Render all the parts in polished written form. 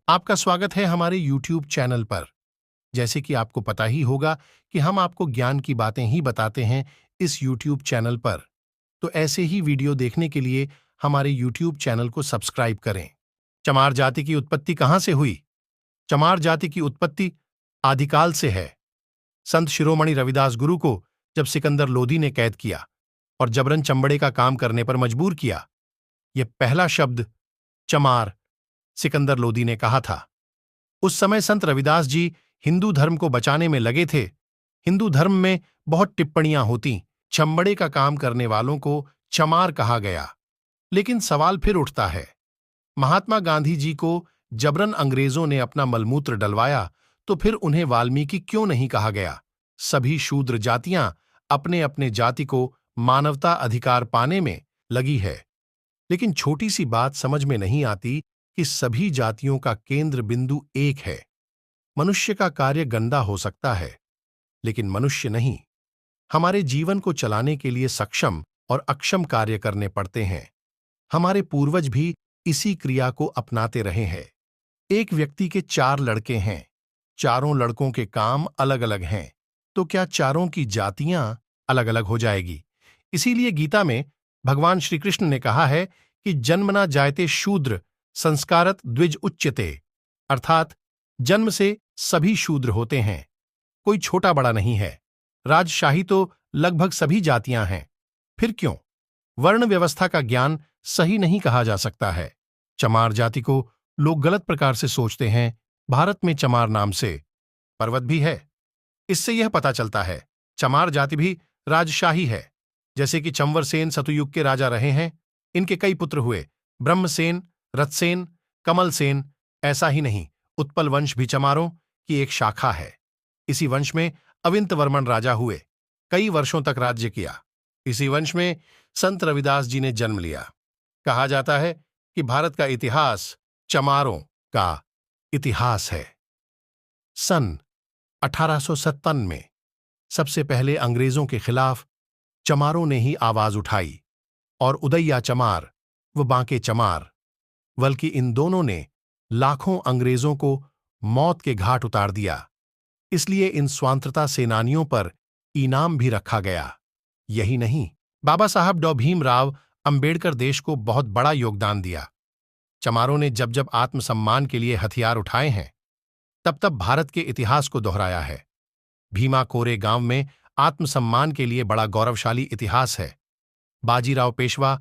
आपका स्वागत है हमारे YouTube चैनल पर। जैसे कि आपको पता ही होगा कि हम आपको ज्ञान की बातें ही बताते हैं इस YouTube चैनल पर। तो ऐसे ही वीडियो देखने के लिए हमारे YouTube चैनल को सब्सक्राइब करें। चमार जाति की उत्पत्ति कहाँ से हुई? चमार जाति की उत्पत्ति आदिकाल से है। संत शिरोमणि रविदास गुरु को जब सिकंदर लोदी ने कैद किया और जबरन चंबड़े का काम करने पर मजबूर किया, यह पहला शब्द चमार सिकंदर लोदी ने कहा था। उस समय संत रविदास जी हिंदू धर्म को बचाने में लगे थे। हिंदू धर्म में बहुत टिप्पणियां होती, चंबड़े का काम करने वालों को चमार कहा गया। लेकिन सवाल फिर उठता है, महात्मा गांधी जी को जबरन अंग्रेजों ने अपना मलमूत्र डलवाया तो फिर उन्हें वाल्मीकि क्यों नहीं कहा गया? सभी शूद्र जातियां अपने अपने जाति को मानवता अधिकार पाने में लगी है। लेकिन छोटी सी बात समझ में नहीं आती कि सभी जातियों का केंद्र बिंदु एक है। मनुष्य का कार्य गंदा हो सकता है, लेकिन मनुष्य नहीं। हमारे जीवन को चलाने के लिए सक्षम और अक्षम कार्य करने पड़ते हैं। हमारे पूर्वज भी इसी क्रिया को अपनाते रहे हैं। एक व्यक्ति के 4 लड़के हैं, चारों लड़कों के काम अलग अलग हैं, तो क्या चारों की जातियां अलग अलग हो जाएगी? इसीलिए गीता में भगवान श्री कृष्ण ने कहा है कि जन्मना जायते शूद्र संस्कारत द्विज उच्यते, अर्थात जन्म से सभी शूद्र होते हैं, कोई छोटा बड़ा नहीं है। राजशाही तो लगभग सभी जातियां हैं, फिर क्यों? वर्ण व्यवस्था का ज्ञान सही नहीं कहा जा सकता है। चमार जाति को लोग गलत प्रकार से सोचते हैं। भारत में चमार नाम से पर्वत भी है। इससे यह पता चलता है चमार जाति भी राजशाही है। जैसे कि चंवर सेन सतयुग के राजा रहे हैं, इनके कई पुत्र हुए, ब्रह्मसेन, रथसेन, कमल सेन। ऐसा ही नहीं, उत्पल वंश भी चमारों की एक शाखा है। इसी वंश में अविंतवर्मन राजा हुए, कई वर्षों तक राज्य किया। इसी वंश में संत रविदास जी ने जन्म लिया। कहा जाता है कि भारत का इतिहास चमारों का इतिहास है। सन 1857 में सबसे पहले अंग्रेजों के खिलाफ चमारों ने ही आवाज उठाई और उदैया चमार व बांके चमार, बल्कि इन दोनों ने लाखों अंग्रेजों को मौत के घाट उतार दिया। इसलिए इन स्वातंत्रता सेनानियों पर इनाम भी रखा गया। यही नहीं, बाबा साहब डॉ भीमराव अंबेडकर देश को बहुत बड़ा योगदान दिया। चमारों ने जब जब आत्मसम्मान के लिए हथियार उठाए हैं, तब तब भारत के इतिहास को दोहराया है। भीमा कोरे गांव में आत्मसम्मान के लिए बड़ा गौरवशाली इतिहास है। बाजीराव पेशवा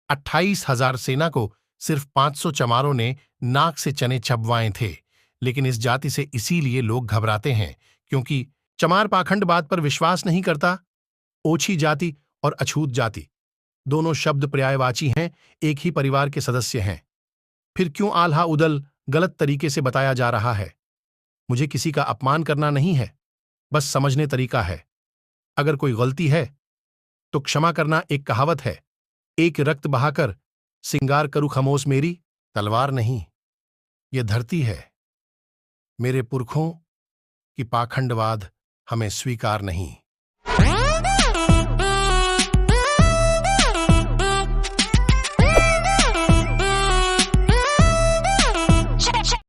28,000 सेना को सिर्फ 500 चमारों ने नाक से चने चबवाए थे। लेकिन इस जाति से इसीलिए लोग घबराते हैं क्योंकि चमार पाखंडवाद पर विश्वास नहीं करता। ओछी जाति और अछूत जाति दोनों शब्द पर्यायवाची हैं, एक ही परिवार के सदस्य हैं। फिर क्यों आल्हा उदल गलत तरीके से बताया जा रहा है? मुझे किसी का अपमान करना नहीं है, बस समझने तरीका है। अगर कोई गलती है तो क्षमा करना एक कहावत है। एक रक्त बहाकर सिंगार करूं खमोस मेरी, तलवार नहीं, यह धरती है। मेरे पुरखों की पाखंडवाद हमें स्वीकार नहीं।